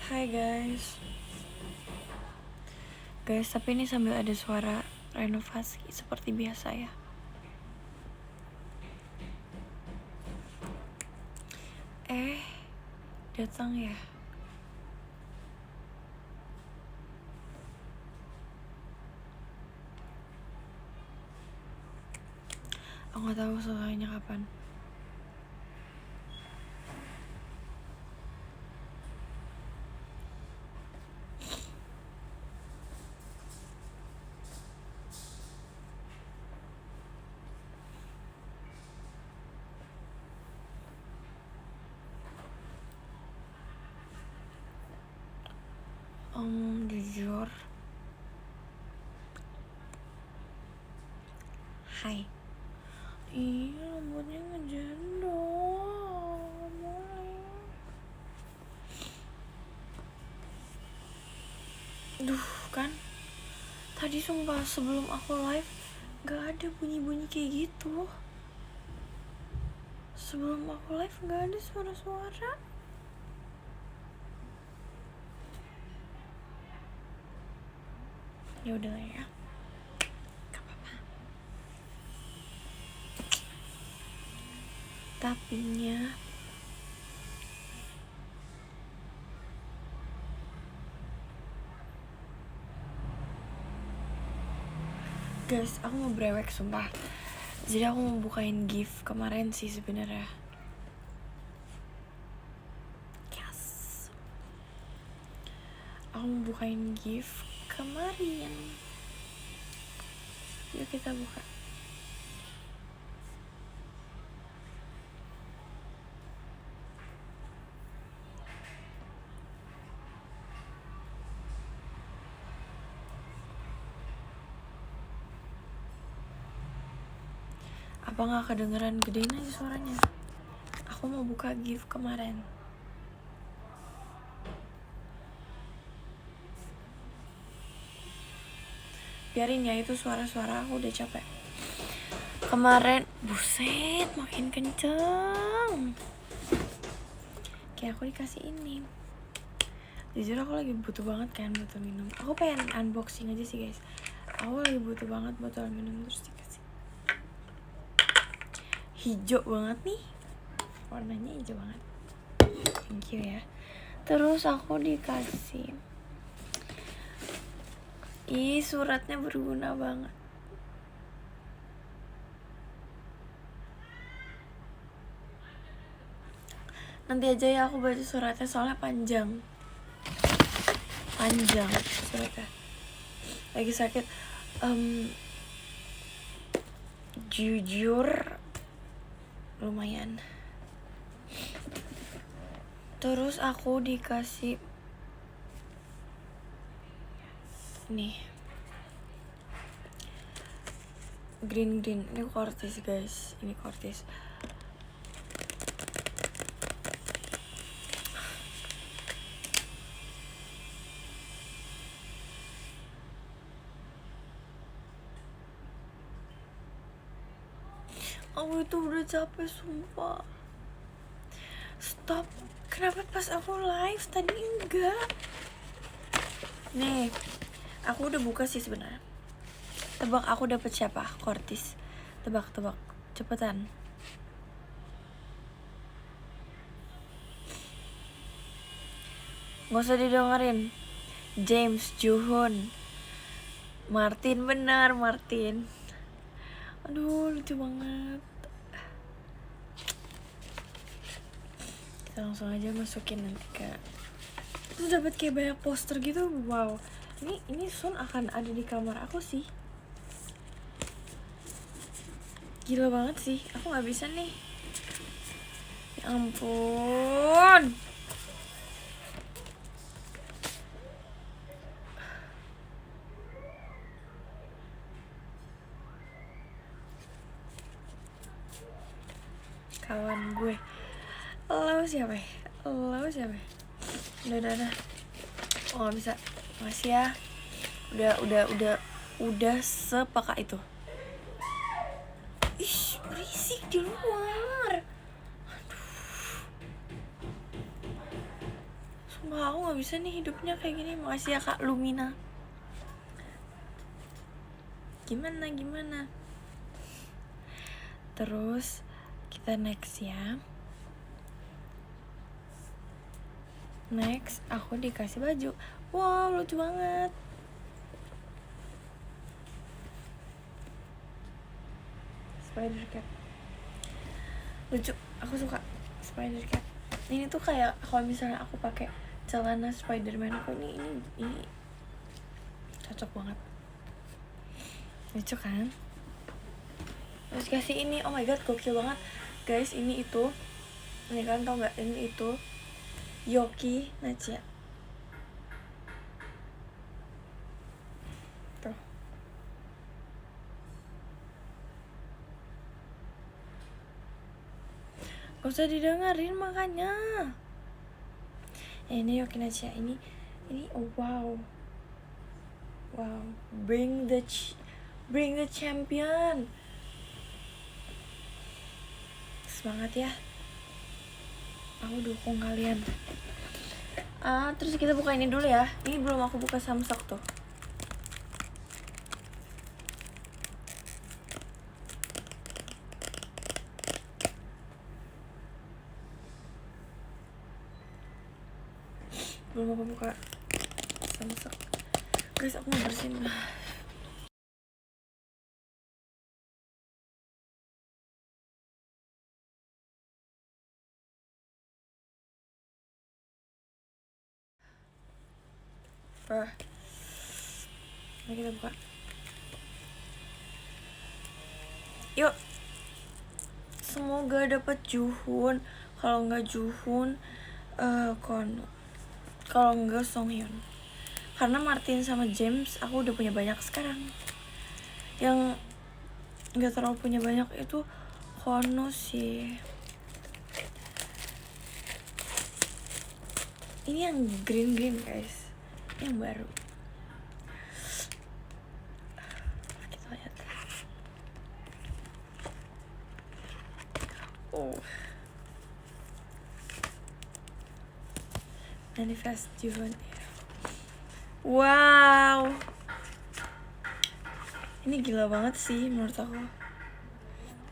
Hai guys. Tapi ini sambil ada suara renovasi seperti biasa ya. Datang ya. Aku nggak tahu selesainya kapan. Jujur. Hai. Iya, rambutnya ngejendol. Duh, kan. Tadi sumpah sebelum aku live gak ada bunyi-bunyi kayak gitu. Sebelum aku live gak ada suara-suara. Ya udah lah ya. Gak apa-apa. Tapinya guys, aku mau brewek sumpah. Jadi aku mau bukain gift kemarin sih sebenarnya. Yes. Aku mau bukain gift kemarin. Yuk kita buka. Apa gak kedengeran? Gedein aja suaranya. Aku mau buka gift kemarin. Biarin ya, itu suara-suara aku udah capek. Kemarin, buset, makin kenceng. Kayak aku dikasih ini. Jujur aku lagi butuh banget kan botol minum. Aku pengen unboxing aja sih guys. Aku lagi butuh banget botol minum, terus dikasih hijau banget nih. Warnanya hijau banget. Thank you ya. Terus aku dikasih suratnya berguna banget. Nanti aja ya aku baca suratnya soalnya panjang suratnya. Lagi sakit. Jujur lumayan. Terus aku dikasih nih green. Ini Cortez guys. Ini Cortez. Aku itu udah capek sumpah. Stop. Kenapa pas aku live tadi enggak? Nih, aku udah buka sih sebenarnya. Tebak aku dapet siapa? Cortez. Tebak. Cepetan. Gak usah didengerin. James, Juhun, Martin, benar Martin. Aduh, lucu banget. Kita langsung aja masukin nanti ke. Terus dapat kayak banyak poster gitu. Wow. Ini soon akan ada di kamar aku sih. Gila banget sih. Aku nggak bisa nih. Ya ampun. Kawan gue. Lo siapa? Udah. Oh nggak bisa. Makasih ya. Udah sepeka itu. Ih, berisik di luar. Aduh. Sumpah aku gak bisa nih hidupnya kayak gini. Makasih ya Kak Lumina. Gimana. Terus kita next ya. Next aku dikasih baju. Wow, lucu banget. Spider cat. Lucu, aku suka spider cat. Ini tuh kayak kalau misalnya aku pakai celana Spiderman aku ini cocok banget. Lucu kan? Terus kasih ini, oh my god, gokil banget guys. Ini kan tau nggak? Ini itu Yoki Nacha. Tuh. Gak usah didengerin makanya. Ini Yoki Nacha. Ini oh wow. Bring the champion. Semangat ya. Aku dukung kalian. Terus kita buka ini dulu ya. Ini belum aku buka Samsung tuh. Belum aku buka Samsung. Guys, aku mau bersihin. Mari kita buka. Yuk. Semoga dapat Juhun. Kalau nggak Juhun, Kono. Kalau nggak Songhyun. Karena Martin sama James aku udah punya banyak sekarang. Yang nggak terlalu punya banyak itu Kono sih. Ini yang green guys, yang baru. Kita lihat. Manifest Juhun. Wow, ini gila banget sih menurut aku.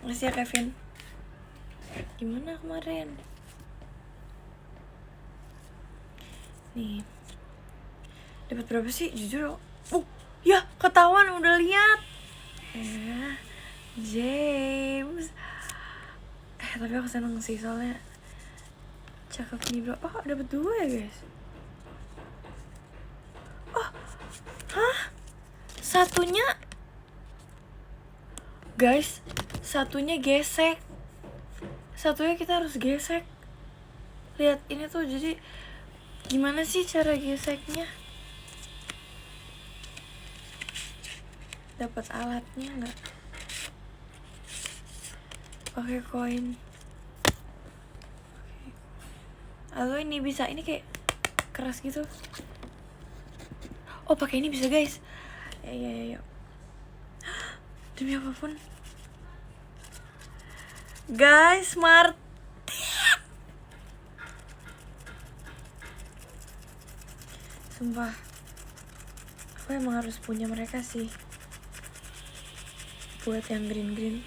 Makasih ya Kevin. Gimana kemarin? Nih, dapat berapa sih? Jujur, ya ketahuan udah lihat. James. Tapi aku seneng sih soalnya cakep nih bro. Oh, dapat 2 ya guys. Satunya guys, satunya gesek. Satunya kita harus gesek. Lihat ini tuh, jadi gimana sih cara geseknya? Dapat alatnya nggak? Pakai koin. Atau ini bisa, ini kayak keras gitu. Oh, pakai ini bisa guys. Ya. Demi apapun. Guys, Martin. Sumpah. Aku emang harus punya mereka sih. Buat yang green.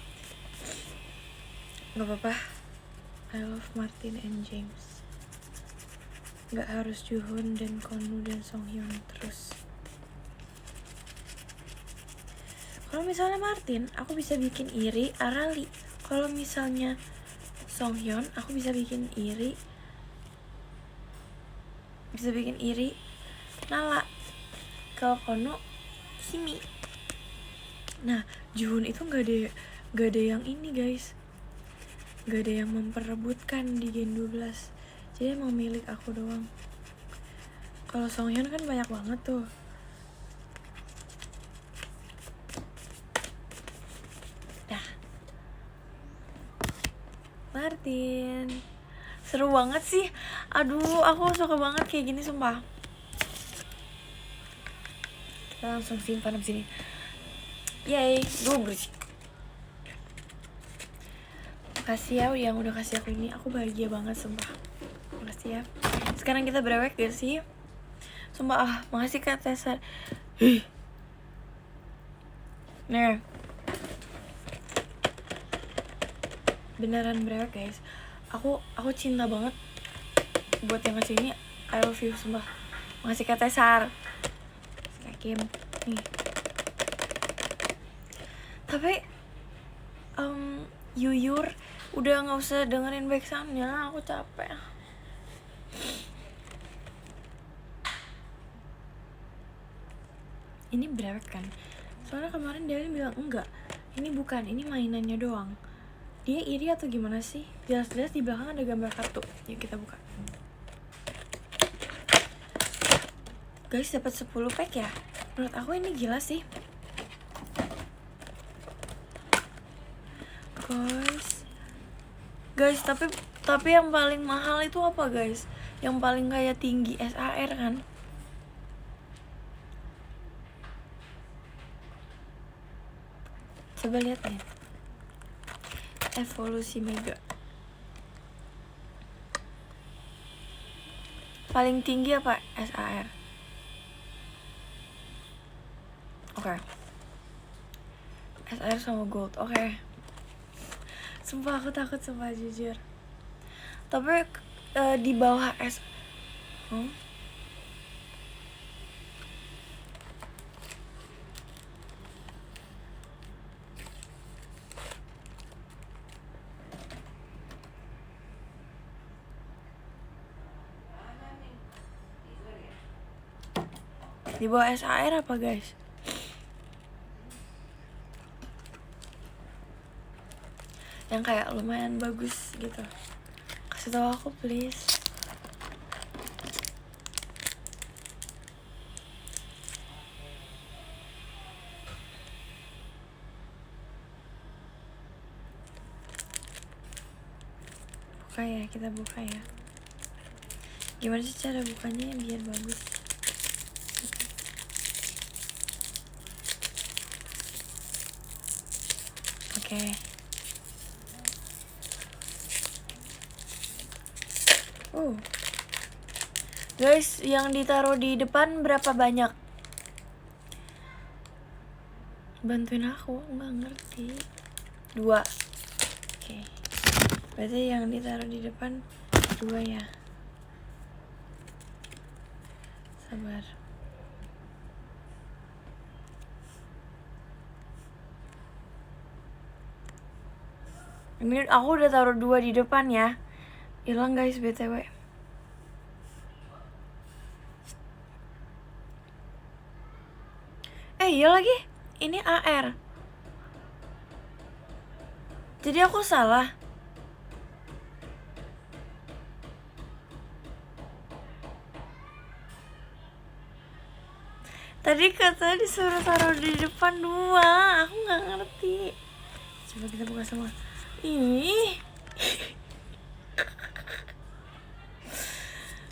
Gak apa-apa. I love Martin and James. Gak harus Juhun dan Konu dan Songhyun terus. Kalau misalnya Martin, aku bisa bikin iri Arali. Kalau misalnya Songhyun, aku bisa bikin iri Nala. Kalau Kono, Kimi. Nah, Juhun itu gak ada yang ini guys. Gak ada yang memperebutkan di Gen 12. Jadi emang milik aku doang. Kalau Songhyun kan banyak banget tuh. Martin, seru banget sih. Aduh, aku suka banget kayak gini sumpah. Kita langsung simpan di sini. Yay, gue bersih. Makasih ya yang udah kasih aku ini. Aku bahagia banget sumpah. Makasih ya. Sekarang kita brewek gak sih? Sumpah makasih Kak Tessa. Nih, beneran brewek guys. Aku cinta banget buat yang ngasih ini. I love you sumpah. Makasih Kak Tesar, Kak Kim nih. Tapi Yuyur udah nggak usah dengerin back soundnya, aku capek. Ini brewek kan? Soalnya kemarin dia bilang enggak, ini bukan, ini mainannya doang. Dia iri atau gimana sih? Jelas-jelas di belakang ada gambar kartu. Yuk kita buka. Guys, dapat 10 pack ya? Menurut aku ini gila sih. Guys, tapi yang paling mahal itu apa guys? Yang paling kayak tinggi SAR kan? Coba lihat nih. Evolusi Mega. Paling tinggi apa SAR? Oke. SAR sama gold. Oke. Sumpah aku takut, sumpah jujur. Tapi di bawah di bawah SAR apa guys? Yang kayak lumayan bagus gitu. Kasih tahu aku please. Buka ya, kita buka ya. Gimana sih cara bukanya biar bagus? Oke. Guys, yang ditaruh di depan berapa banyak? Bantuin aku, nggak ngerti. 2. Oke. Berarti yang ditaruh di depan 2 ya. Sabar. Ini aku udah taruh 2 di depan ya. Hilang guys BTW. Iya lagi. Ini AR. Jadi aku salah. Tadi katanya disuruh taruh di depan 2. Aku nggak ngerti. Coba kita buka semua. Ih.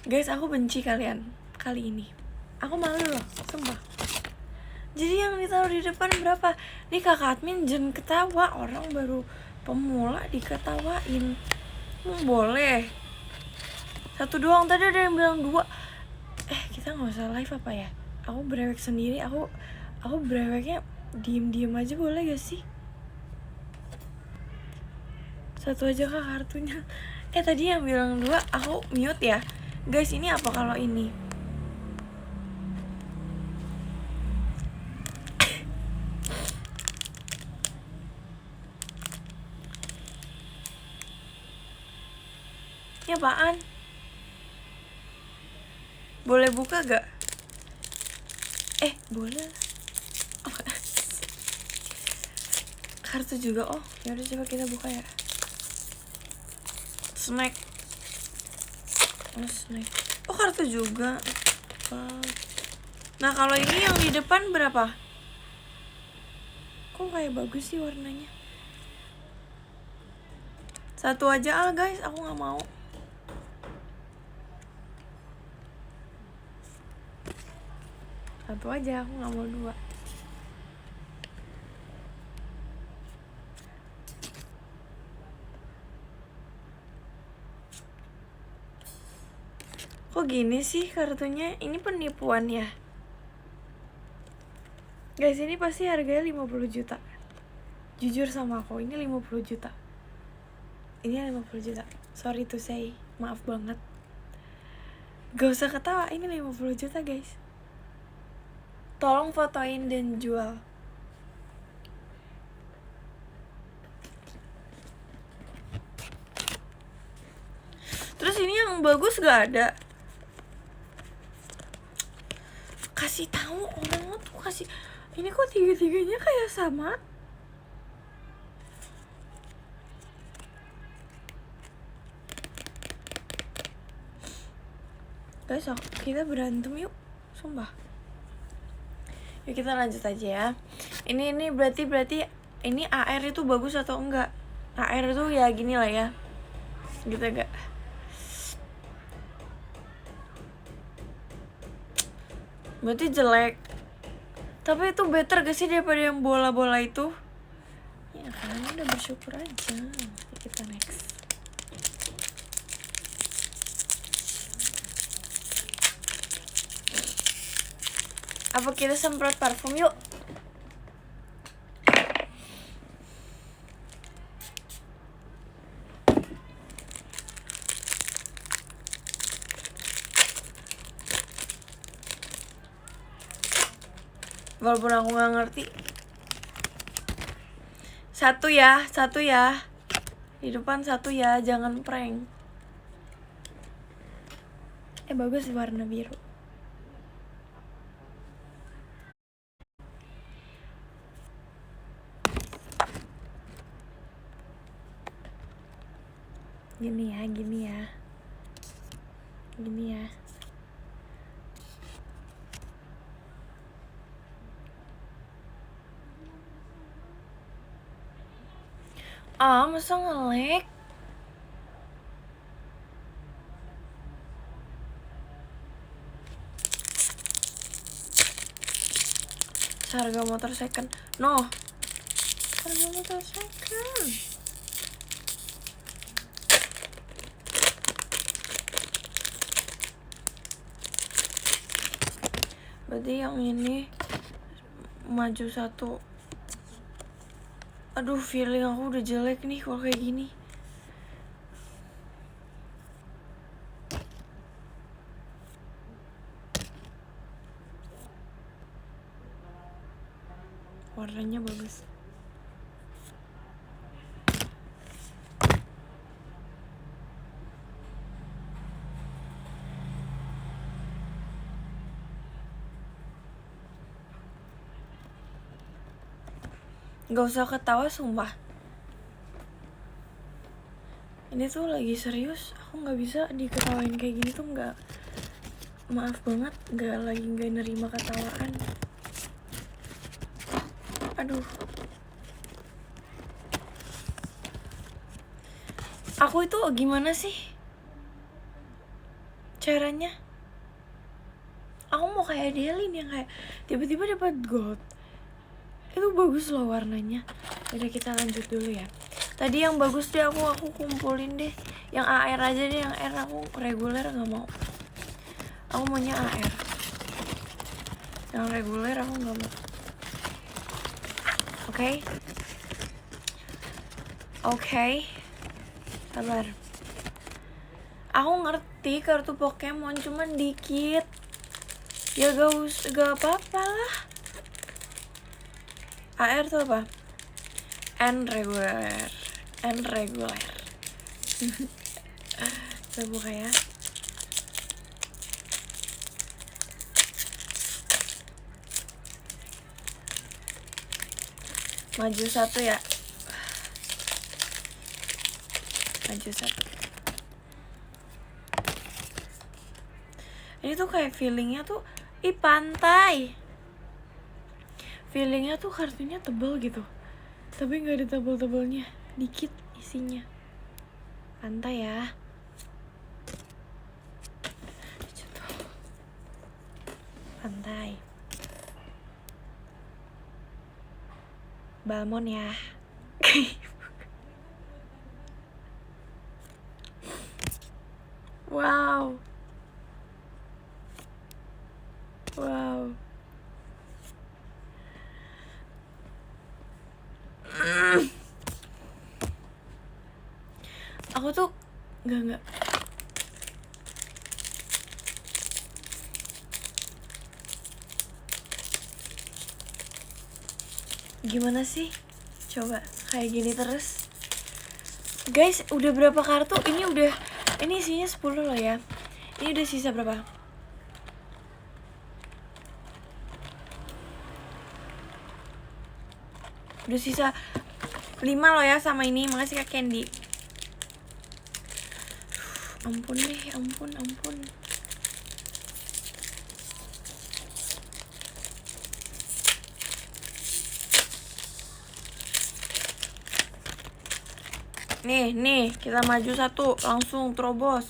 Guys, aku benci kalian kali ini. Aku malu loh, sumpah. Jadi yang ditaruh di depan berapa? Nih kakak admin jangan ketawa, orang baru pemula diketawain. Boleh. 1 doang, tadi ada yang bilang 2. Kita nggak usah live apa ya? Aku brewek sendiri, aku breweknya diem aja boleh gak sih? 1 aja kak kartunya. Tadi yang bilang 2 aku mute ya. Guys, ini apa kalau ini? Ini apaan? Boleh buka gak? Boleh. Kartu juga. Yaudah coba kita buka ya. Snack. Snack. Kartu juga. Nah kalau ini yang di depan berapa? Kok kayak bagus sih warnanya? 1 aja guys, aku nggak mau. 1 aja, aku nggak mau 2. Kok gini sih kartunya? Ini penipuan ya? Guys, ini pasti harganya 50 juta. Jujur sama aku, ini 50 juta. Ini 50 juta. Sorry to say, maaf banget. Gak usah ketawa, ini 50 juta guys. Tolong fotoin dan jual. Terus ini yang bagus gak ada. Kasih tahu orang tuh kasih. Ini kok tiga-tiganya kayak sama. Guys, kita berantem yuk. Sumpah. Yuk kita lanjut aja ya. Ini berarti ini AR itu bagus atau enggak? AR itu ya gini lah ya. Gitu enggak? Berarti jelek. Tapi itu better gak sih daripada yang bola-bola itu? Ya kan, udah bersyukur aja. Kita next. Apa kita semprot parfum yuk? Walaupun aku gak ngerti. Satu ya. Di depan satu ya, jangan prank. Bagus warna biru. Gini ya. Masa nge-lag? Harga motor second. No. Harga motor second. Berarti yang ini maju satu. Aduh, feeling aku udah jelek nih kalau kayak gini. Warnanya bagus. Gak usah ketawa, sumpah. Ini tuh lagi serius. Aku gak bisa diketawain kayak gini tuh gak. Maaf banget, gak nerima ketawaan. Aduh. Aku itu gimana sih caranya? Aku mau kayak Delin yang kayak tiba-tiba dapat gold. Itu bagus loh warnanya. Udah, kita lanjut dulu ya. Tadi yang bagus deh aku kumpulin deh. Yang AR aja deh, yang R aku reguler gak mau. Aku maunya AR. Yang reguler aku gak mau. Oke. Sabar. Aku ngerti kartu Pokemon cuman dikit. Ya gak apa-apa lah. AR tuh apa? N reguler. Kita buka ya. Maju satu ya. Maju satu. Ini tuh kayak feelingnya tuh pantai. Feelingnya tuh kartunya tebal gitu, tapi gak ada tebal-tebalnya, dikit isinya. Pantai ya. Pantai. Balmon ya. Wow. Wow. Aku tuh enggak. Gimana sih? Coba kayak gini terus. Guys, udah berapa kartu? Ini isinya 10 loh ya. Ini udah sisa berapa? Udah sisa 5 loh ya sama ini. Makasih Kak Candy. Ampun deh, ampun. Nih, kita maju satu, langsung terobos.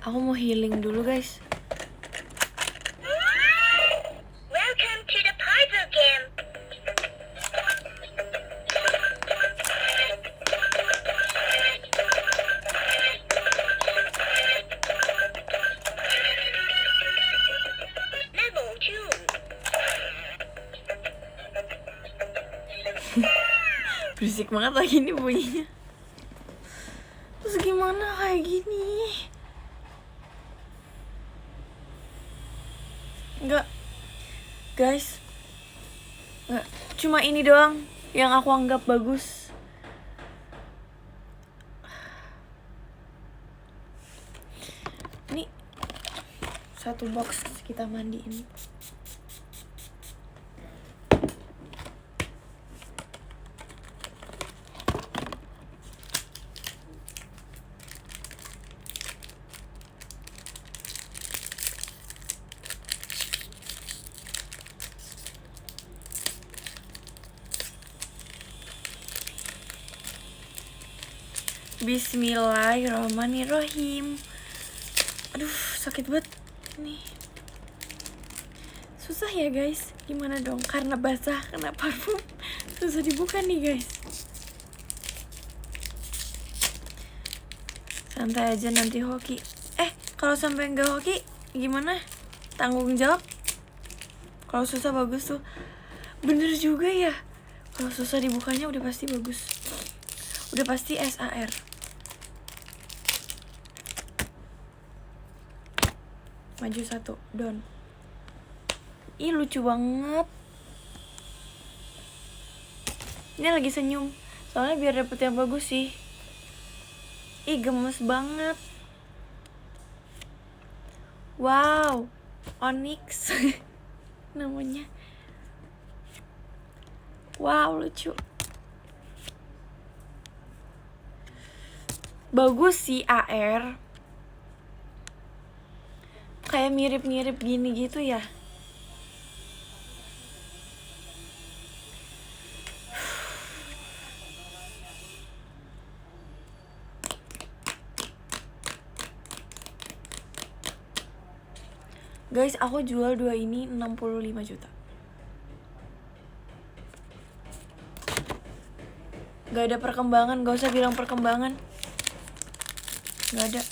Aku mau healing dulu, guys. Welcome to the puzzle game. Level 2. Berisik banget lagi nih bunyinya. Terus gimana kayak gini? Enggak, guys. Enggak, cuma ini doang yang aku anggap bagus. Ini satu box kita mandiin. Bismillahirrahmanirrahim. Aduh, sakit banget nih. Susah ya guys. Gimana dong? Karena basah, kena parfum. Susah dibuka nih guys. Santai aja, nanti hoki. Kalau sampai nggak hoki gimana? Tanggung jawab. Kalau susah bagus tuh. Bener juga ya. Kalau susah dibukanya udah pasti bagus. Udah pasti SAR. Maju satu, down. Ih, lucu banget. Ini lagi senyum. Soalnya biar dapet yang bagus sih. Ih, gemes banget. Wow, Onyx namanya. Wow, lucu. Bagus sih AR. Kayak mirip-mirip gini gitu ya. Guys, aku jual 2 ini 65 juta. Gak ada perkembangan, gak usah bilang perkembangan. Gak ada.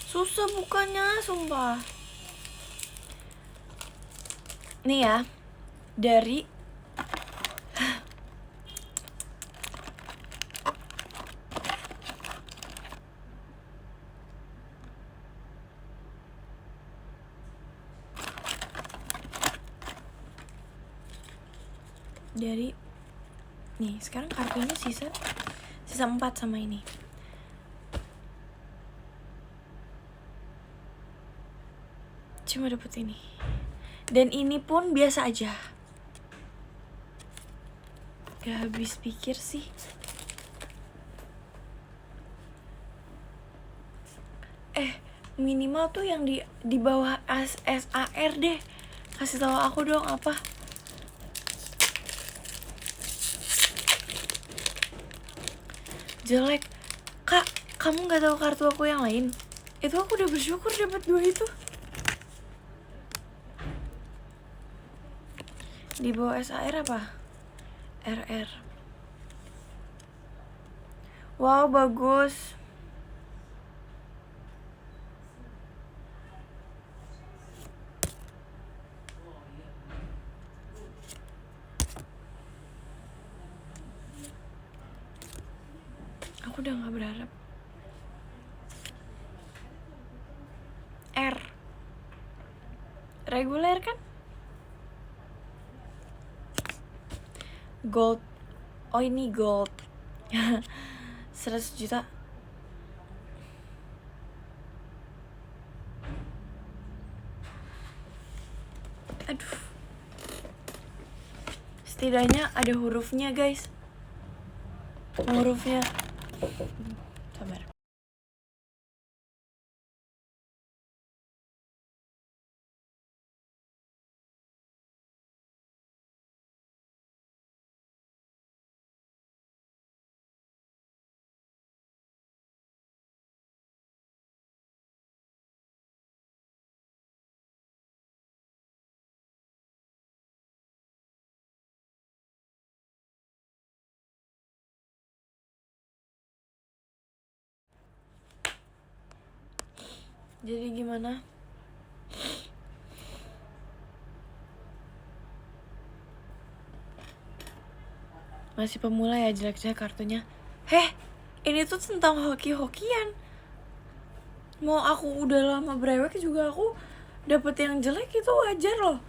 Susah bukanya, sumpah. Nih ya, dari nih, sekarang kartunya sisa 4 sama ini. Cuma dapet ini. Dan ini pun biasa aja. Gak habis pikir sih. minimal tuh yang di bawah SAR deh. Kasih tahu aku dong apa. Jelek. Kak, kamu nggak tahu kartu aku yang lain? Itu aku udah bersyukur dapat 2 itu. Di bawah SAR apa? RR. Wow, bagus. Aku udah gak berharap. R. Reguler kan? Gold. Oh ini gold. 100 juta. Aduh. Setidaknya ada hurufnya guys. Hurufnya. Sabar. Jadi gimana? Masih pemula ya jelek-jelek kartunya. Heh, ini tuh tentang hoki-hokian. Mau aku udah lama brewek juga aku dapet yang jelek itu wajar loh.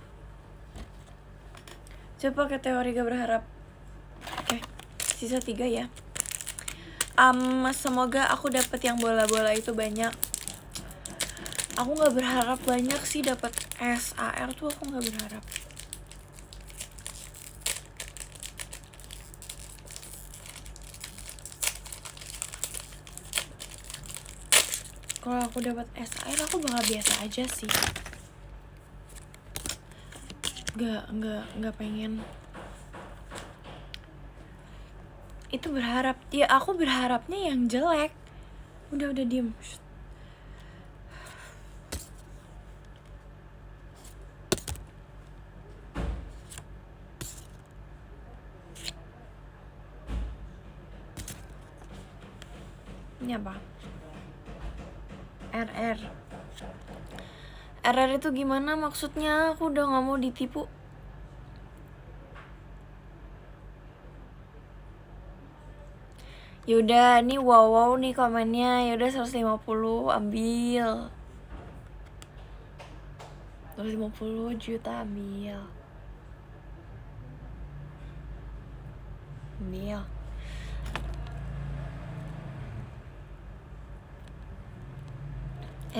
Coba ke teori gak berharap. Oke, sisa 3 ya. Semoga aku dapet yang bola-bola itu banyak. Aku nggak berharap banyak sih dapat SAR tuh, aku nggak berharap. Kalau aku dapat SAR aku bakal biasa aja sih. Nggak pengen. Itu berharap. Ya aku berharapnya yang jelek. Udah diem. Ini apa? RR itu gimana maksudnya? Aku udah gak mau ditipu. Yaudah, nih wow nih komennya. Yaudah 150 ambil. 150 juta ambil.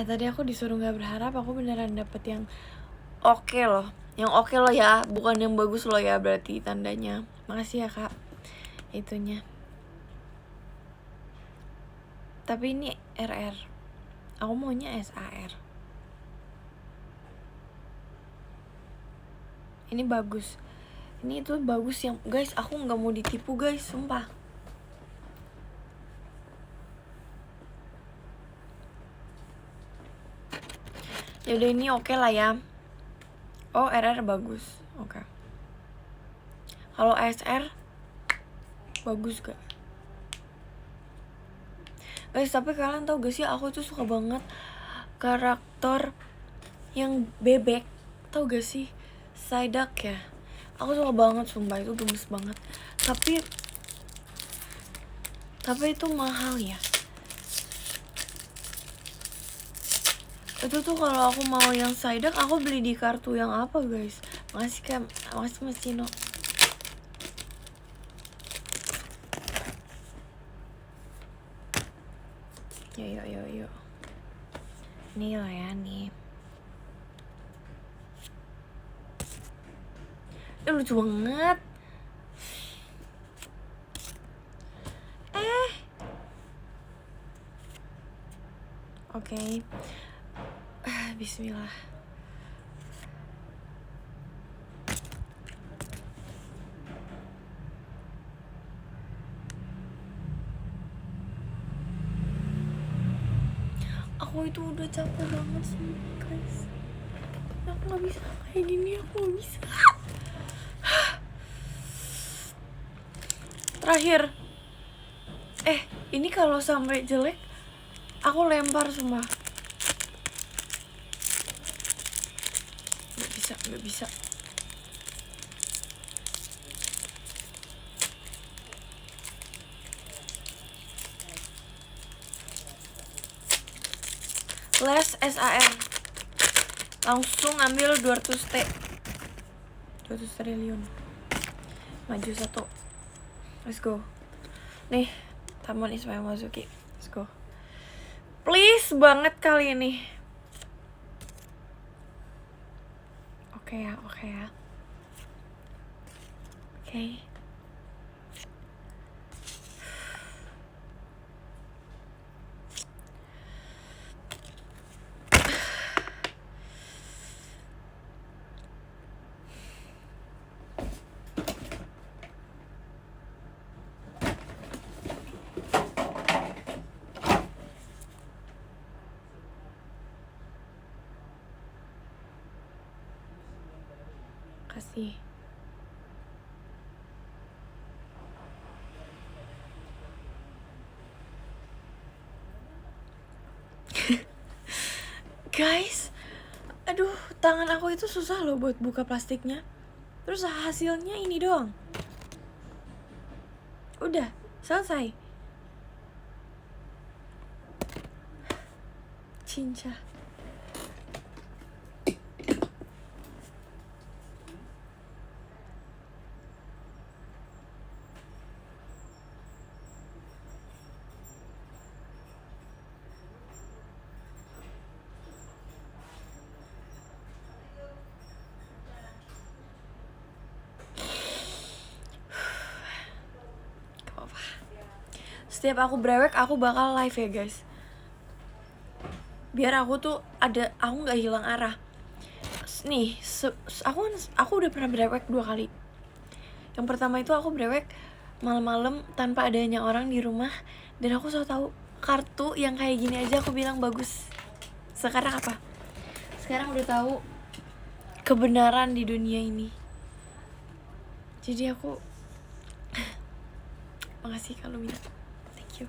Tadi aku disuruh gak berharap, aku beneran dapet yang oke loh. Yang oke loh ya, bukan yang bagus loh ya berarti tandanya. Makasih ya kak, itunya. Tapi ini RR. Aku maunya SAR. Ini bagus. Ini tuh bagus yang guys, aku gak mau ditipu guys, sumpah. Yaudah ini oke lah ya. Oh RR bagus, oke. Kalau SR bagus gak? Guys tapi kalian tau gak sih aku tuh suka banget karakter yang bebek. Tau gak sih? Psyduck ya. Aku suka banget sumpah, itu gemes banget. Tapi itu mahal ya. Itu tuh kalau aku mau yang Psyduck aku beli di kartu yang apa guys? Makasih Mas Cino. Yuk. Nih lah ya nih. Lucu banget. Oke. Bismillah. Aku itu udah capek banget sih guys. Aku gak bisa kayak gini, aku gak bisa. Terakhir, ini kalau sampai jelek, aku lempar semua. Gak bisa. Les SAR. Langsung ambil 200 triliun. Maju 1. Let's go. Nih, Taman Ismail Marzuki. Let's go. Please banget kali ini. Oke ya. Oke. Kasih. Guys, aduh, tangan aku itu susah loh buat buka plastiknya. Terus hasilnya ini doang. Udah, selesai. Cinca. Setiap aku brewek, aku bakal live ya guys. Biar aku tuh aku nggak hilang arah. Nih, aku udah pernah brewek 2 kali. Yang pertama itu aku brewek malam-malam tanpa adanya orang di rumah, dan aku selalu tahu kartu yang kayak gini aja aku bilang bagus. Sekarang apa? Sekarang udah tahu kebenaran di dunia ini. Jadi aku makasih kalau minta. Thank you.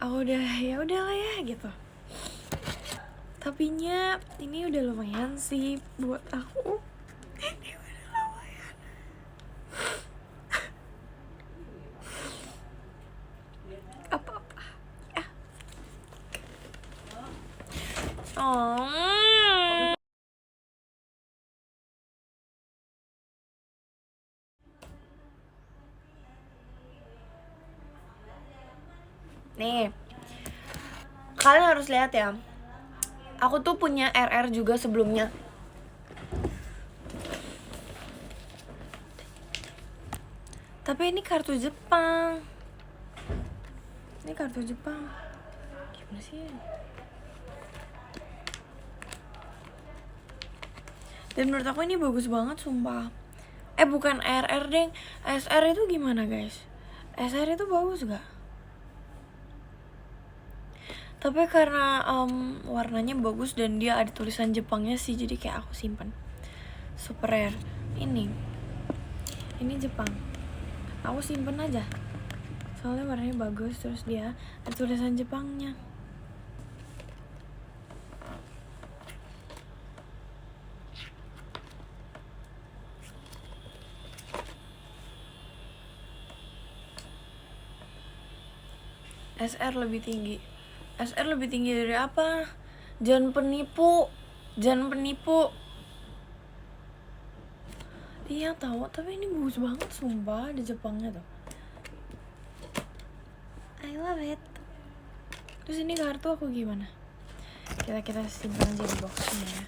Aku ya udahlah ya gitu. Tapinya ini udah lumayan sih buat aku. Ini udah lumayan. Apa-apa ya. Nih, kalian harus lihat ya. Aku tuh punya RR juga sebelumnya. Tapi ini kartu Jepang. Gimana sih? Dan menurut aku ini bagus banget sumpah. Bukan RR deng. SR itu gimana guys? SR itu bagus gak? Tapi karena warnanya bagus dan dia ada tulisan Jepangnya sih, jadi kayak aku simpan. Super rare. Ini Jepang. Aku simpen aja. Soalnya warnanya bagus, terus dia ada tulisan Jepangnya. SR lebih tinggi. SR lebih tinggi dari apa? Jangan penipu. Iya tahu, tapi ini bagus banget sumpah, ada Jepangnya tuh. I love it. Terus ini kartu aku gimana? Kita simpan aja di boxnya ya.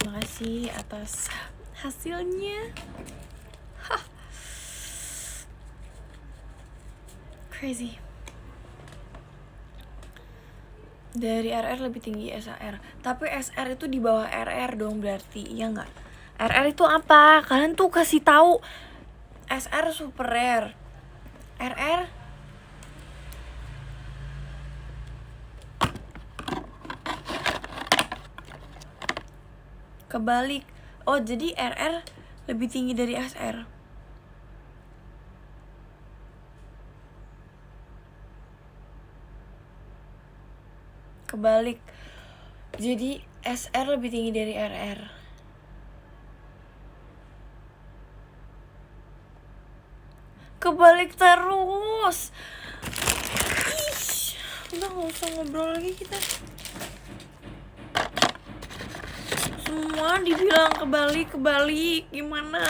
Makasih atas hasilnya. Crazy. Dari RR lebih tinggi SR. Tapi SR itu di bawah RR dong berarti, iya nggak? RR itu apa? Kalian tuh kasih tahu. SR super rare. RR kebalik. Oh, jadi RR lebih tinggi dari SR. Kebalik. Jadi SR lebih tinggi dari RR. Kebalik terus. Ih, udah gak usah ngobrol lagi kita. Semua dibilang kebalik. Gimana?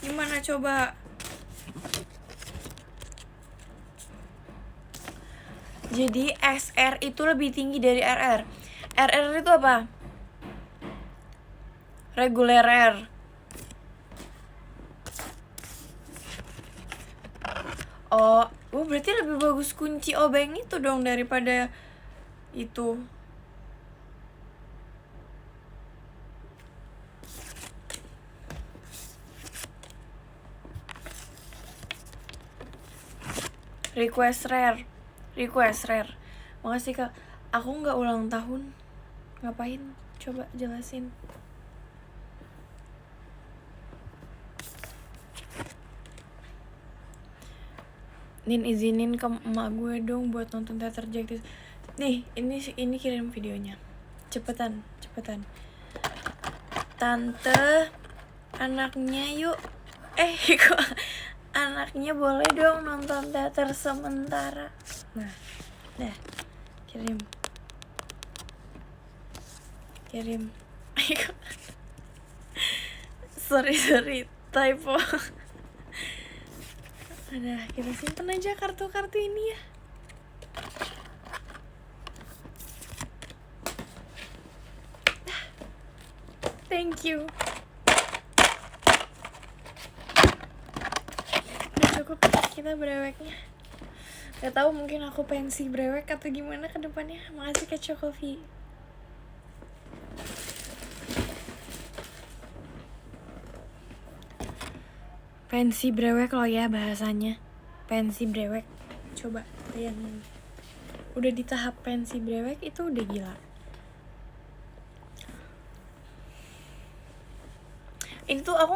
Gimana coba? Jadi SR itu lebih tinggi dari RR. RR itu apa? Regular rare. Oh, berarti lebih bagus kunci obeng itu dong daripada itu. Request rare. Makasih Kak. Aku nggak ulang tahun. Ngapain? Coba jelasin. Nin, izinin ke emak gue dong buat nonton teater Jaktis. Nih, ini kirim videonya. Cepetan. Tante, anaknya yuk. Kok anaknya boleh dong nonton teater sementara. Nah, dah. Kirim. Sorry, typo. Ada, kita simpen aja kartu-kartu ini ya. Thank you. Udah cukup kita breweknya. Gak tahu, mungkin aku pensi brewek atau gimana ke depannya. Makasih Kak Cokofi. Pensi brewek loh ya bahasanya. Pensi brewek. Coba bayangin. Udah di tahap pensi brewek itu udah gila. Ini tuh aku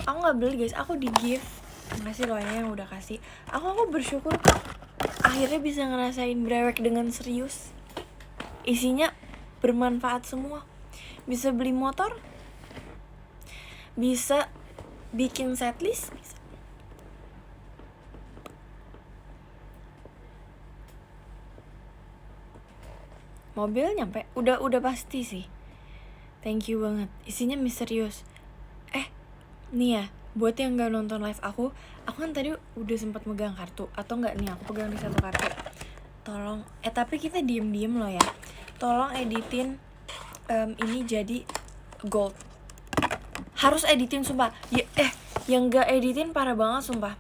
nggak beli guys, aku di gift. Makasih loh ya yang udah kasih. Aku bersyukur kok akhirnya bisa ngerasain brewek dengan serius. Isinya bermanfaat semua. Bisa beli motor, bisa bikin setlist, bisa. Mobil nyampe, udah pasti sih. Thank you banget. Isinya misterius. Nih ya, buat yang gak nonton live aku kan tadi udah sempat megang kartu. Atau gak nih, aku pegang di satu kartu. Tolong, tapi kita diem loh ya. Tolong editin ini jadi gold. Harus editin sumpah ya, yang gak editin parah banget sumpah.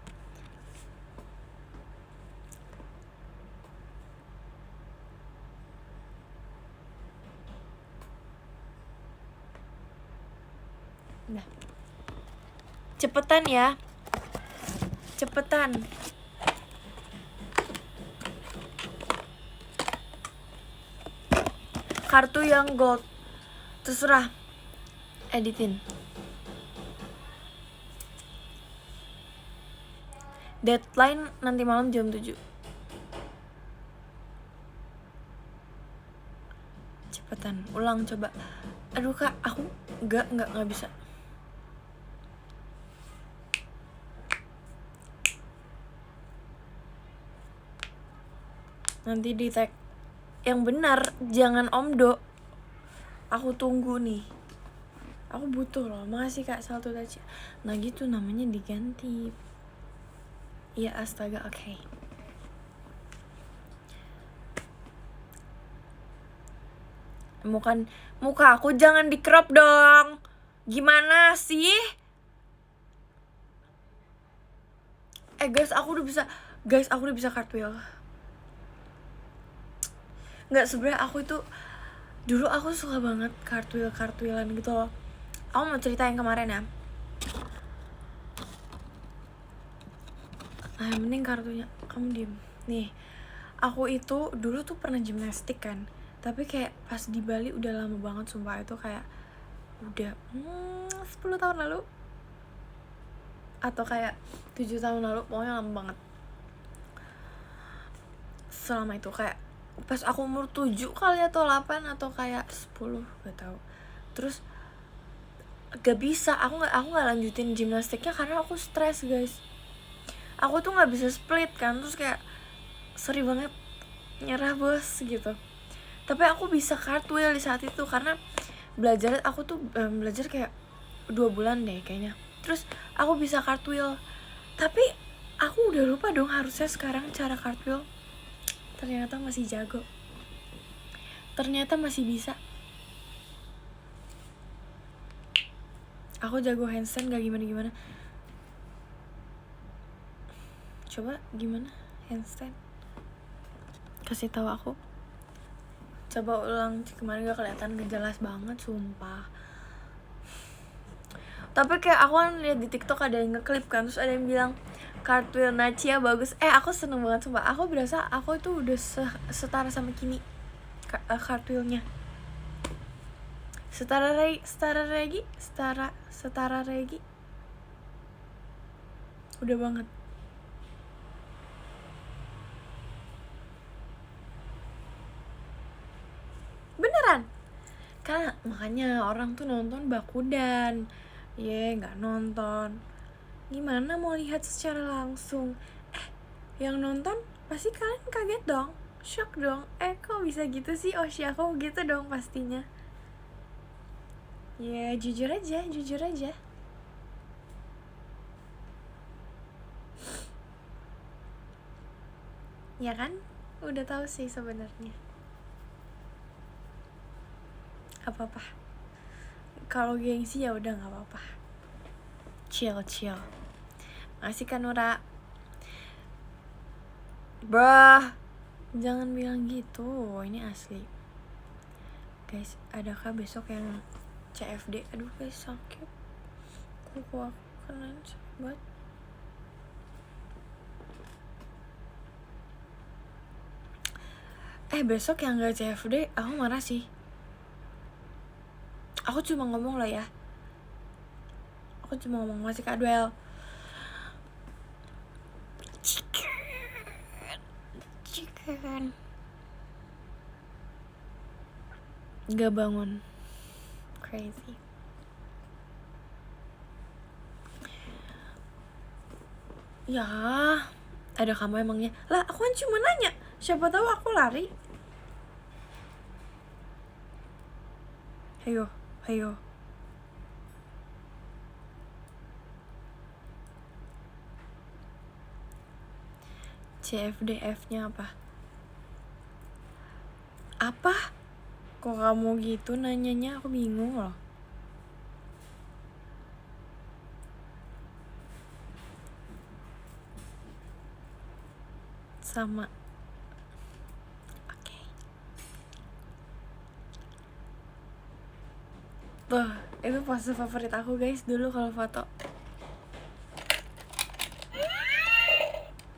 Nah, cepetan ya, cepetan. Kartu yang gold terserah, editin. Deadline nanti malam jam 7. Cepetan, ulang coba. Aduh Kak, aku nggak bisa. Nanti di tag yang benar, jangan omdo. Aku tunggu nih. Aku butuh loh. Makasih Kak Salto Tachi. Nah gitu namanya diganti. Iya astaga, oke. Muka aku jangan di crop dong. Gimana sih? Guys, aku udah bisa cartwheel. Nggak, sebenarnya aku itu dulu aku suka banget cartwheelan gitu loh. Aku mau cerita yang kemarin ya. Yang penting kartunya, kamu diem. Nih, aku itu dulu tuh pernah gimnastik kan. Tapi kayak pas di Bali udah lama banget, sumpah. Itu kayak udah 10 tahun lalu atau kayak 7 tahun lalu, pokoknya lama banget. Selama itu kayak pas aku umur 7 kali atau 8 atau kayak 10, gak tahu. Terus gak bisa, aku gak lanjutin gimnastiknya karena aku stres, guys. Aku tuh gak bisa split kan, terus kayak sorry banget, nyerah bos gitu. Tapi aku bisa cartwheel di saat itu karena aku tuh belajar kayak 2 bulan deh kayaknya. Terus aku bisa cartwheel. Tapi aku udah lupa dong harusnya sekarang cara cartwheel. Ternyata masih jago. Ternyata masih bisa. Aku jago handstand gak gimana-gimana. Coba gimana handstand? Kasih tahu aku. Coba ulang, kemarin gak kelihatan, gak jelas banget sumpah. Tapi kayak aku kan lihat di TikTok ada yang ngeklip kan, terus ada yang bilang cartwheel Nacia bagus. Aku seneng banget sumpah. Aku berasa aku itu udah setara sama Kini cartwheelnya. Setara Regi. Udah banget. Beneran. Karena makanya orang tuh nonton Bakudan. Gak nonton. Gimana mau lihat secara langsung? Yang nonton pasti kalian kaget dong, shock dong. Kok bisa gitu sih Oshi aku gitu dong pastinya. Jujur aja. Ya kan? Udah tahu sih sebenarnya. Apa-apa. Kalau gengsi ya udah nggak apa-apa. Chill. Masih kan Nura. Bruh, jangan bilang gitu. Ini asli. Guys, adakah besok yang CFD? Aduh guys, sakit. Kuku aku kena banget. Besok yang gak CFD, aku marah sih. Aku cuma ngomong lah ya. Masih Kak Duel. Chicken. Gak bangun. Crazy. Ya, ada kamu emangnya. Lah, aku kan cuma nanya. Siapa tahu aku lari. Hayo. CFDF-nya apa? Kok kamu gitu nanyanya? Aku bingung loh. Sama. Oke. Tuh, itu pose favorit aku guys dulu kalau foto.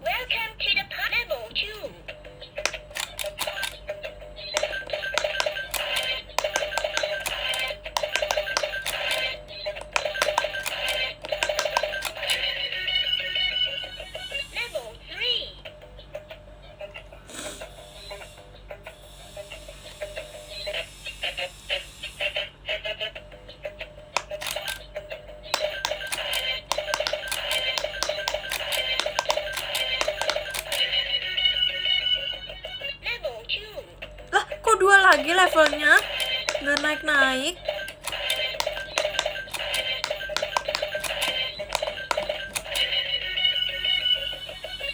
Welcome to the Pineapple Tube. Level 3. Level 2. Lah, kok 2 lagi levelnya? Nggak naik-naik.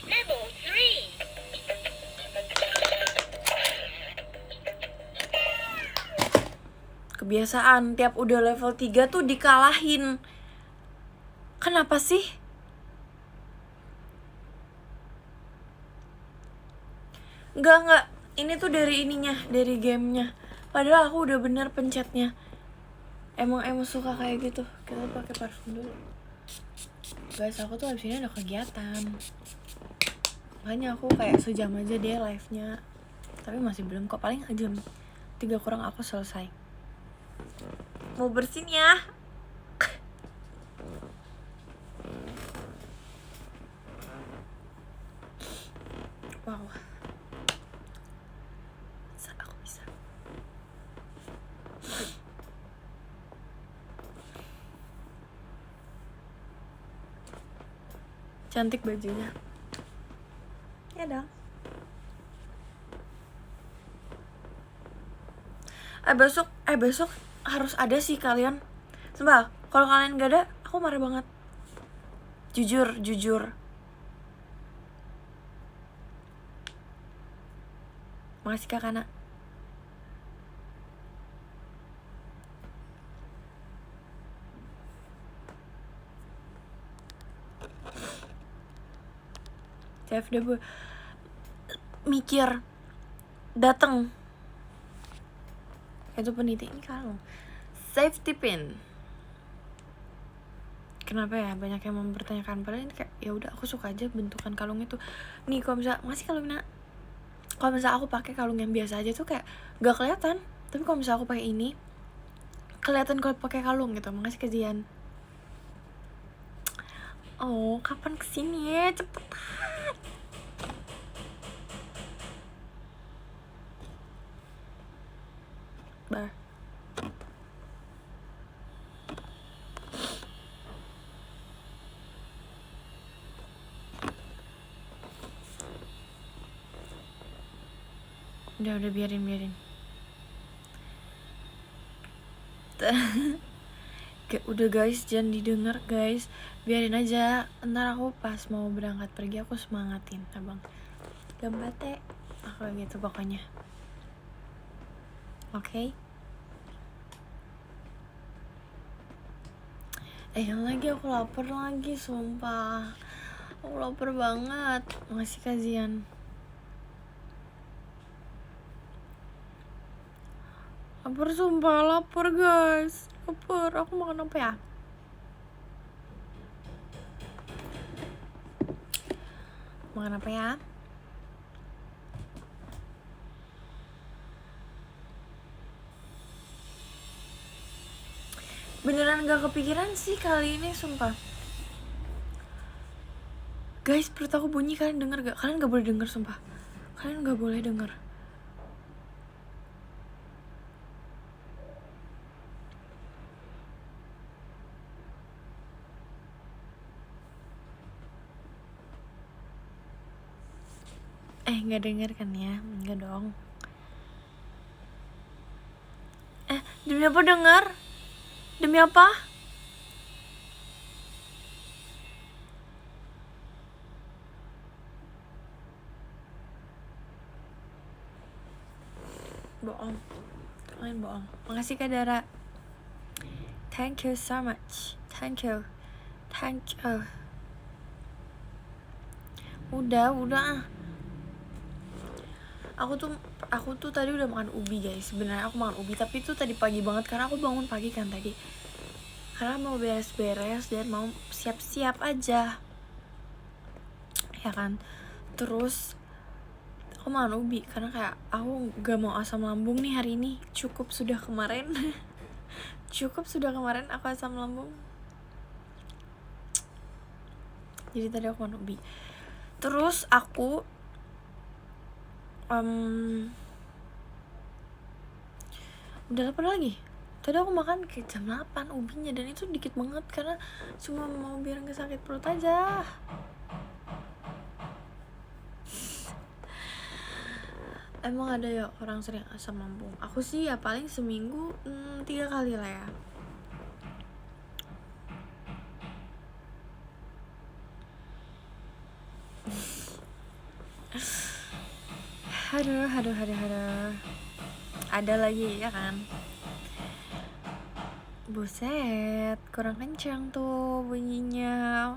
Level 3. kebiasaan tiap udah level 3 tuh dikalahin. Kenapa sih? Enggak. Ini tuh dari ininya, dari gamenya. Padahal aku udah bener pencetnya. Emang suka kayak gitu. Kita pakai parfum dulu. Guys, aku tuh abis ini ada kegiatan. Makanya aku kayak sejam aja deh live-nya. Tapi masih belum kok, paling jam 3 kurang aku selesai. Mau bersin ya. Wow. Aku bisa. Cantik bajunya. Ya dong. Besok harus ada sih kalian. Sumpah, kalau kalian gak ada, aku marah banget. Jujur. Makasih Kak Kana. CFD mikir dateng itu peniti ini kalung safety pin. Kenapa ya banyak yang mempertanyakan, padahal ini kayak ya udah aku suka aja bentukan kalung itu. Nih kalau misalnya masih kalau misalnya aku pakai kalung yang biasa aja tuh kayak gak kelihatan, tapi kalau misalnya aku pakai ini kelihatan kalau pakai kalung gitu. Makasih Kajian. Oh, kapan kesini ya? Cepetan. Bah. Udah biarin. Udah guys, jangan didengar guys. Biarin aja. Ntar aku pas mau berangkat pergi aku semangatin abang. Gambate. Aku gitu pokoknya. Oke. Yang lagi aku lapar lagi, sumpah. Aku lapar banget. Makasih Kajian. Lapar sumpah, lapar guys. Lapar. Aku makan apa ya? Makan apa ya? Beneran gak kepikiran sih kali ini, sumpah. Guys, perut aku bunyi, kalian denger gak? Kalian gak boleh denger, sumpah. Kalian gak boleh denger. Gak denger kan ya? Enggak dong. Demi apa denger? Demi apa? Bohong. Kalian bohong. Makasih Kak Dara. Thank you so much. Thank you. Udah. Aku tuh tadi udah makan ubi guys. Sebenarnya aku makan ubi, tapi itu tadi pagi banget karena aku bangun pagi kan tadi. Karena mau beres-beres dan mau siap-siap aja. Ya kan. Terus aku makan ubi karena kayak aku gak mau asam lambung nih hari ini. Cukup sudah kemarin aku asam lambung. Jadi tadi aku makan ubi. Terus aku udah lapar lagi. Tadi aku makan kayak jam 8 ubinya, dan itu dikit banget karena cuma mau biar gak sakit perut aja. Emang ada ya orang sering asam lambung? Aku sih ya paling seminggu 3 kali lah ya. Aduh. Ada lagi ya kan. Buset, kurang kencang tuh bunyinya.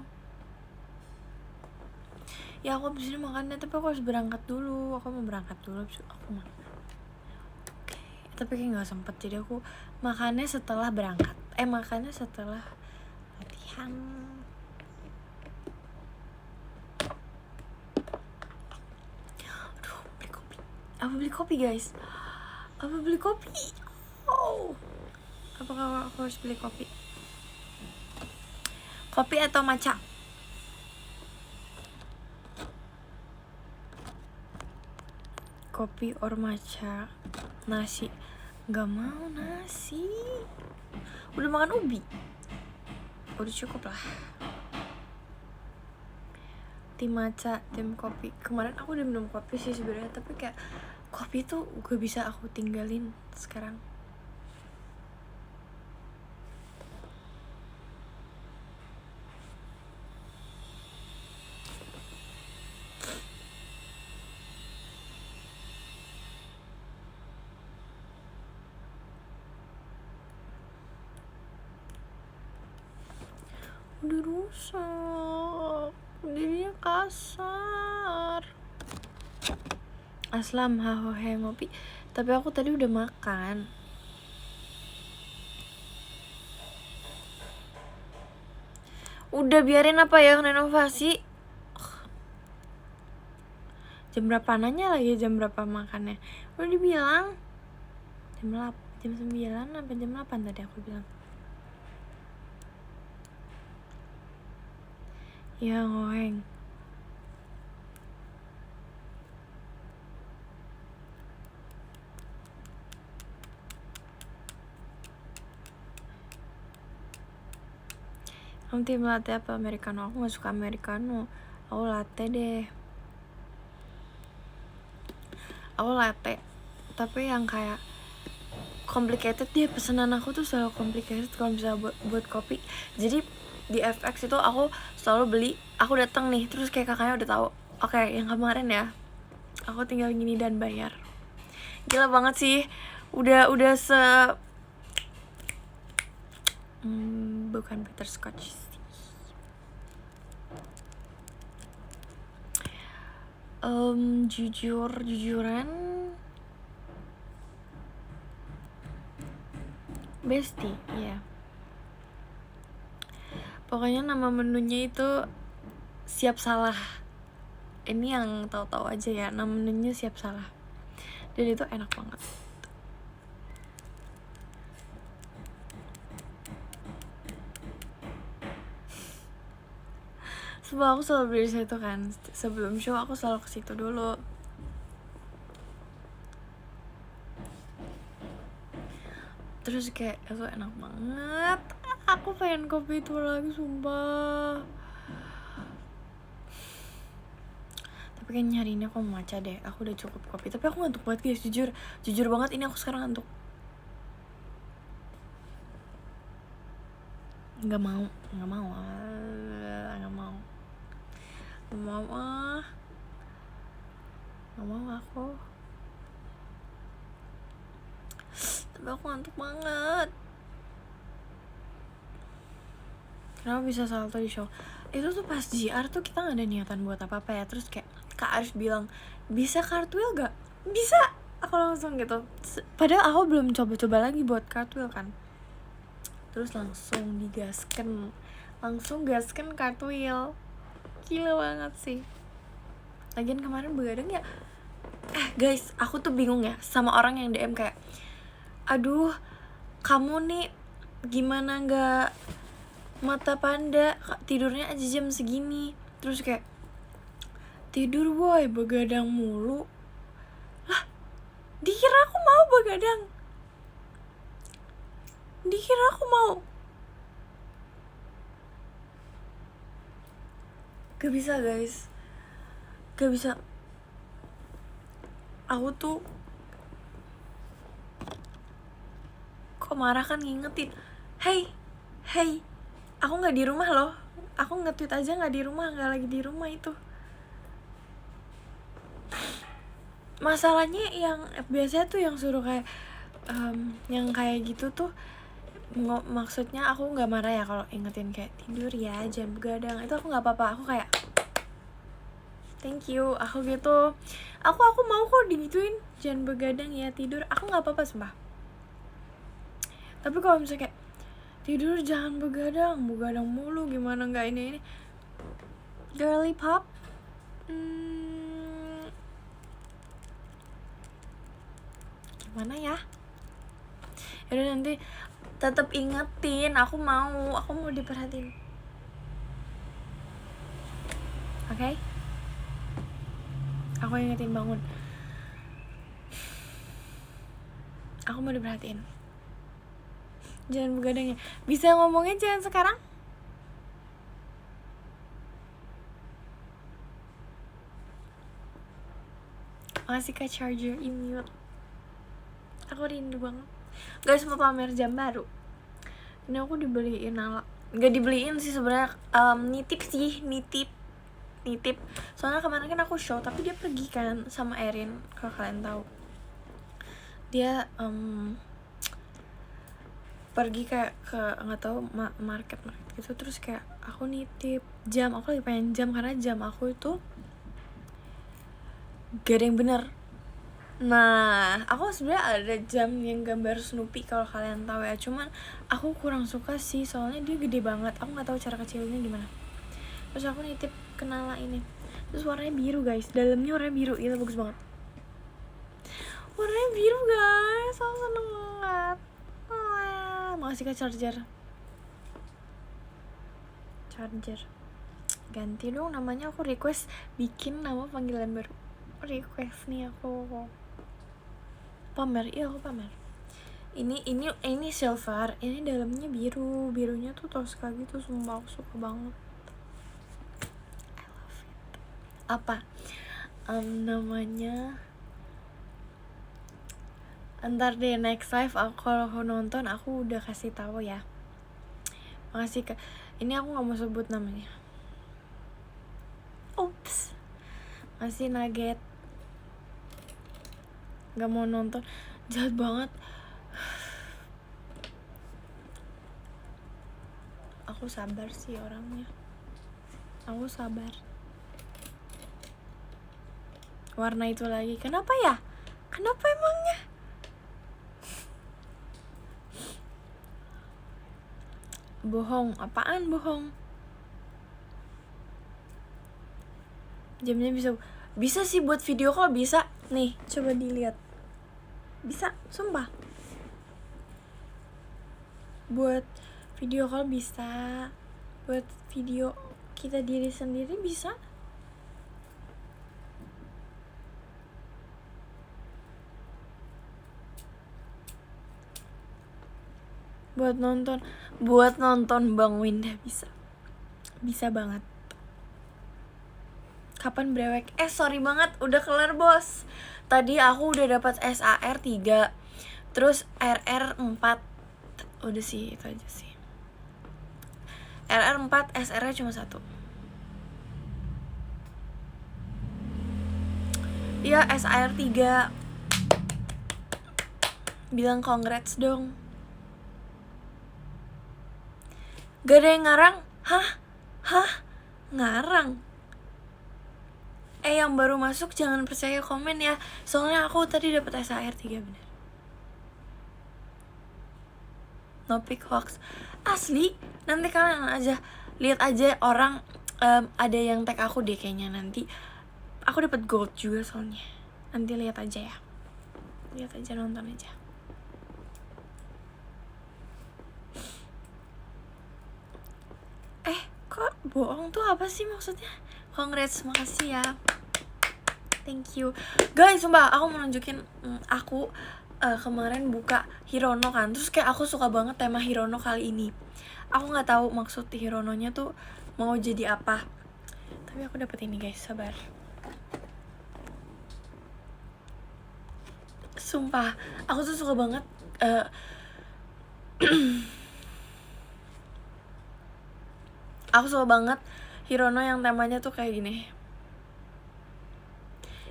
Ya aku abis ini makannya, tapi aku harus berangkat dulu. Aku mau berangkat dulu, abis itu aku makan. Oke, tapi kayak gak sempet, jadi aku makannya setelah berangkat. Makannya setelah latihan. Aduh, beli kopi. Apa beli kopi guys? Apa beli kopi? Oh, apakah aku harus beli kopi? Kopi atau matcha? Kopi or matcha. Nasi. Gak mau nasi. Udah makan ubi. Udah cukup lah. Tim matcha, tim kopi. Kemarin aku udah minum kopi sih sebenarnya, tapi kayak kopi tuh gak bisa aku tinggalin sekarang. Udah rusak, jadinya kasar. Aslam hahohe ngopi. Tapi aku tadi udah makan. Udah biarin apa ya renovasi. Jam berapa nanya lagi, jam berapa makannya? Udah dibilang jam 9 apa jam 8 tadi aku bilang. Ya ngoeng. Kamu tim latte apa americano? Aku gak suka americano. Aku latte deh. Aku latte, tapi yang kayak complicated. Dia pesanan aku tuh selalu complicated kalau misalnya buat kopi. Jadi di FX itu aku selalu beli, aku datang nih terus kayak kakaknya udah tahu. Oke, yang kemarin ya, aku tinggal gini dan bayar. Gila banget sih. Udah bukan butterscotch sih. Jujuran Besti, iya. Pokoknya nama menunya itu siap salah. Ini yang tahu-tahu aja ya, nama menunya siap salah. Dan itu enak banget. Sebab aku selalu beli di situ kan. Sebelum show aku selalu ke situ dulu. Terus kayak itu enak banget. Aku pengen kopi itu lagi, sumpah. Tapi kayaknya hari ini aku mau matcha deh. Aku udah cukup kopi. Tapi aku ngantuk banget guys, jujur banget ini aku sekarang ngantuk. Nggak mau aku. Tapi aku ngantuk banget. Kenapa bisa salto di show? Itu tuh pas GR tuh kita gak ada niatan buat apa-apa ya. Terus kayak Kak Arif bilang, bisa cartwheel gak? Bisa! Aku langsung gitu. Padahal aku belum coba-coba lagi buat cartwheel kan. Terus langsung gasken cartwheel. Gila banget sih. Lagian kemarin begadang ya. Guys, aku tuh bingung ya sama orang yang DM kayak, aduh, kamu nih gimana gak mata panda, tidurnya aja jam segini. Terus kayak, tidur boy, begadang mulu. Lah, dikira aku mau begadang? Dikira aku mau? Gak bisa guys, gak bisa. Aku tuh kok marah kan ngingetin, hey, aku nggak di rumah loh. Aku nge-tweet aja nggak di rumah, nggak lagi di rumah itu. Masalahnya yang biasanya tuh yang suruh kayak yang kayak gitu tuh maksudnya aku nggak marah ya kalau ingetin kayak tidur ya, jangan begadang, itu aku nggak apa-apa. Aku kayak thank you, aku gitu. Aku mau kok digituin, jangan begadang ya, tidur, aku nggak apa-apa sumpah. Tapi kalau misalnya kayak tidur jangan begadang mulu, gimana nggak ini girly pop, gimana ya? Yaudah nanti tetap ingetin, aku mau diperhatiin. Oke? Aku ingetin bangun. Aku mau diperhatiin. Jangan begadang ya. Bisa ngomongnya jangan sekarang? Masih ke charger immute. Aku rindu banget. Guys, mau pamer jam baru. Ini aku dibeliin ala. Gak dibeliin sih sebenarnya, nitip. Soalnya kemarin kan aku show, tapi dia pergi kan sama Erin, kalau kalian tahu. Dia pergi kayak ke nggak tahu market gitu, terus kayak aku nitip jam. Aku lagi pengen jam karena jam aku itu gak ada yang bener. Nah, aku sebenarnya ada jam yang gambar Snoopy kalau kalian tahu ya, cuman aku kurang suka sih soalnya dia gede banget. Aku nggak tahu cara kecilinnya gimana. Terus aku nitip Kenala ini, terus warnanya biru guys, dalamnya warnanya biru, itu bagus banget. Warnanya biru guys, aku seneng banget. Makasih ke charger. Ganti dong namanya, aku request bikin nama panggilan baru. Request nih aku pamer, iya aku pamer. Ini silver, ini dalamnya birunya tuh Tosca gitu, sumpah aku suka banget. I love it. Apa namanya, ntar deh next live kalau aku nonton aku udah kasih tahu ya. Makasih Kak. Ini aku nggak mau sebut namanya. Oops. Masih Nugget. Gak mau nonton, jahat banget. Aku sabar sih orangnya. Aku sabar. Warna itu lagi, kenapa ya? Kenapa emangnya? Bohong, apaan bohong? Jamnya bisa sih buat video call, bisa. Nih, coba dilihat. Bisa, sumpah. Buat video call bisa. Buat video kita diri sendiri bisa. Buat nonton Bang Winda bisa banget. Kapan brewek? Sorry banget, udah kelar bos. Tadi aku udah dapat SAR 3, terus RR 4. Udah sih, itu aja sih. RR 4, SR cuma 1. Iya, SAR 3. Bilang congrats dong. Gak ada yang ngarang? Hah? Ngarang? Yang baru masuk jangan percaya komen ya. Soalnya aku tadi dapat SAR 3 bener. No pick hoax. Asli, nanti kalian lihat aja orang ada yang tag aku deh kayaknya nanti. Aku dapat gold juga soalnya. Nanti lihat aja ya. Lihat aja, nonton aja. Kok bohong tuh apa sih maksudnya? Congrats, makasih ya. Thank you. Guys, sumpah aku mau nunjukin aku kemarin buka Hirono kan. Terus kayak aku suka banget tema Hirono kali ini. Aku gak tahu maksud Hirononya tuh mau jadi apa. Tapi aku dapet ini guys, sabar. Sumpah, aku tuh suka banget aku suka banget Hirono yang temanya tuh kayak gini,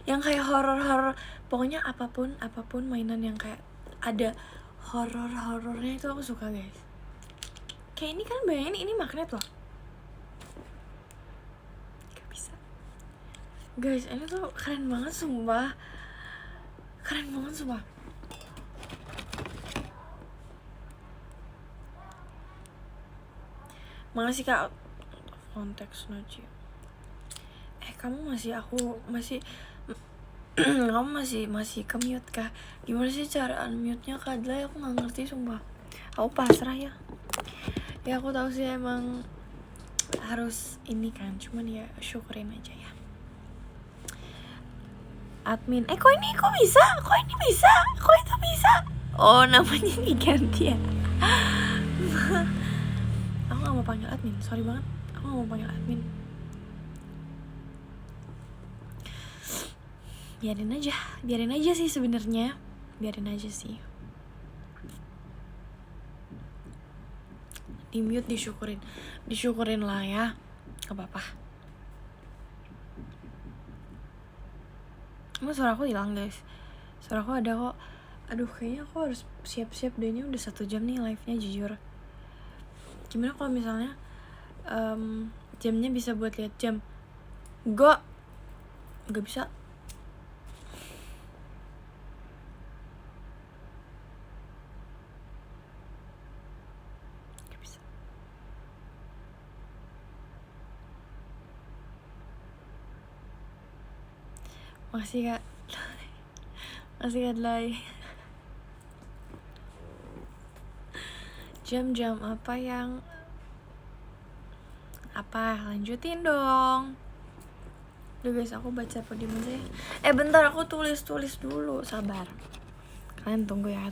yang kayak horor. Pokoknya apapun mainan yang kayak ada horornya itu aku suka guys. Kayak ini kan bayangin ini magnet loh. Gak bisa. Guys, ini tuh keren banget sumpah. Keren banget sumpah. Makasih kak. Konteks Najia. Kamu masih kamu masih ke mute kah? Gimana sih cara unmute-nya Kak Adlay? Aku nggak ngerti sumpah. Aku pasrah ya. Ya aku tahu sih emang harus ini kan, cuman ya syukurin aja ya. Admin, kok ini bisa? Kok ini bisa? Kok itu bisa? Oh, namanya diganti ya. Aku nggak mau panggil admin, sorry banget. Aku nggak mau panggil admin. Biarin aja sih sebenarnya. Biarin aja sih. Di mute disyukurin lah ya. Gak apa-apa. Emang suara aku hilang guys? Suara aku ada kok. Aduh kayaknya aku harus siap-siap deh. Ini udah 1 jam nih live-nya jujur. Gimana kalau misalnya jamnya bisa buat lihat jam? Gak bisa. Makasih kak. Makasih kak Adlay. Jam apa yang lanjutin dong. Udah guys, aku baca podium aja ya. Bentar, aku tulis dulu. Sabar. Kalian tunggu ya.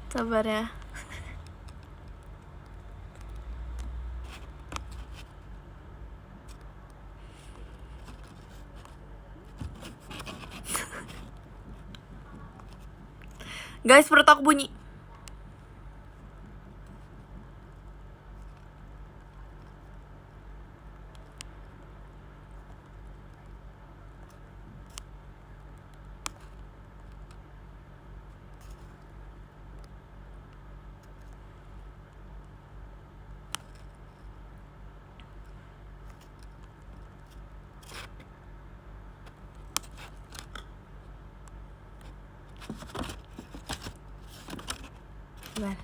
Sabar ya. Guys, perut aku bunyi. Sabar.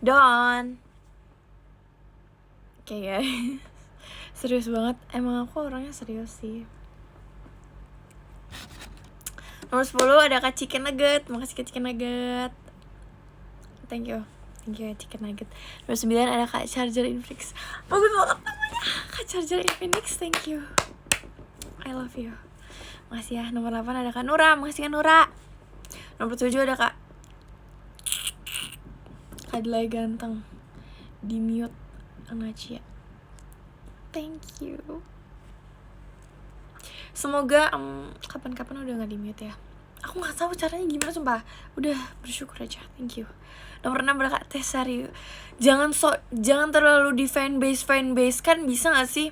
Done. Oke guys. Serius banget. Emang aku orangnya serius sih. Nomor 10 ada Kak Chicken Nugget. Makasih Kak Chicken Nugget. Thank you Chicken Nugget. Nomor 9 ada Kak Charger Infinix. Bagus banget namanya. Kak Charger Infinix, thank you. I love you. Makasih ya. Nomor 8 ada Kak Nura. Makasih Kak Nura. Nomor 7 ada Kak Adlay ganteng. Di mute Najia. Thank you. Semoga kapan-kapan udah gak di mute ya. Aku nggak tahu caranya gimana sumpah. Udah bersyukur aja. Thank you. Nomor 6 ada Kak Tesari. Jangan terlalu di fanbase kan bisa gak sih?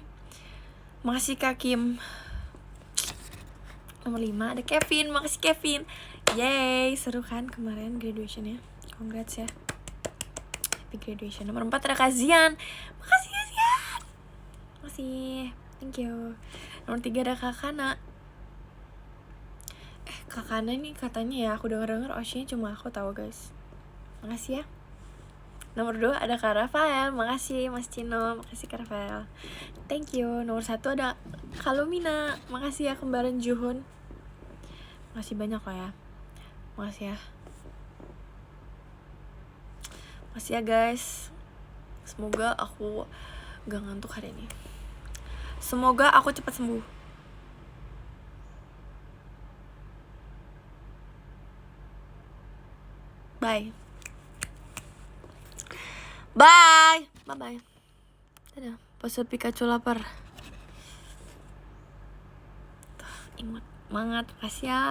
Makasih Kak Kim. Nomor 5 ada Kevin. Makasih Kevin. Yay, seru kan kemarin graduationnya. Congrats ya. Happy graduation. Nomor 4 ada Kak Zian. Makasih Kak Zian. Makasih. Thank you. Nomor 3 ada Kak Kana. Kak Kana nih katanya ya, aku denger Oshinya cuma aku tahu guys. Makasih ya. Nomor 2 ada Kak Rafael. Makasih Mas Cino. Makasih Kak Rafael. Thank you. Nomor 1 ada Kak Lumina. Makasih ya kembaran Juhun. Makasih banyak loh ya. Makasih ya. Makasih ya guys. Semoga aku gak ngantuk hari ini. Semoga aku cepat sembuh. Bye. Bye. Bye-bye. Dadah. Password Pikachu lapar. Imut. Semangat. Makasih ya.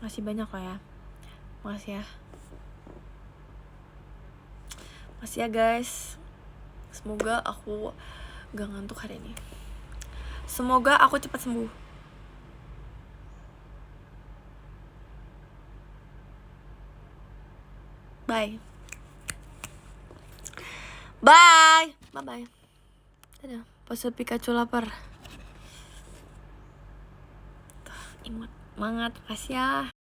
Makasih banyak loh ya. Makasih ya. Makasih ya guys. Semoga aku gak ngantuk hari ini. Semoga aku cepat sembuh. Bye. Bye. Bye-bye. Dadah. Password Pikachu lapar. Imut. Semangat. Makasih ya.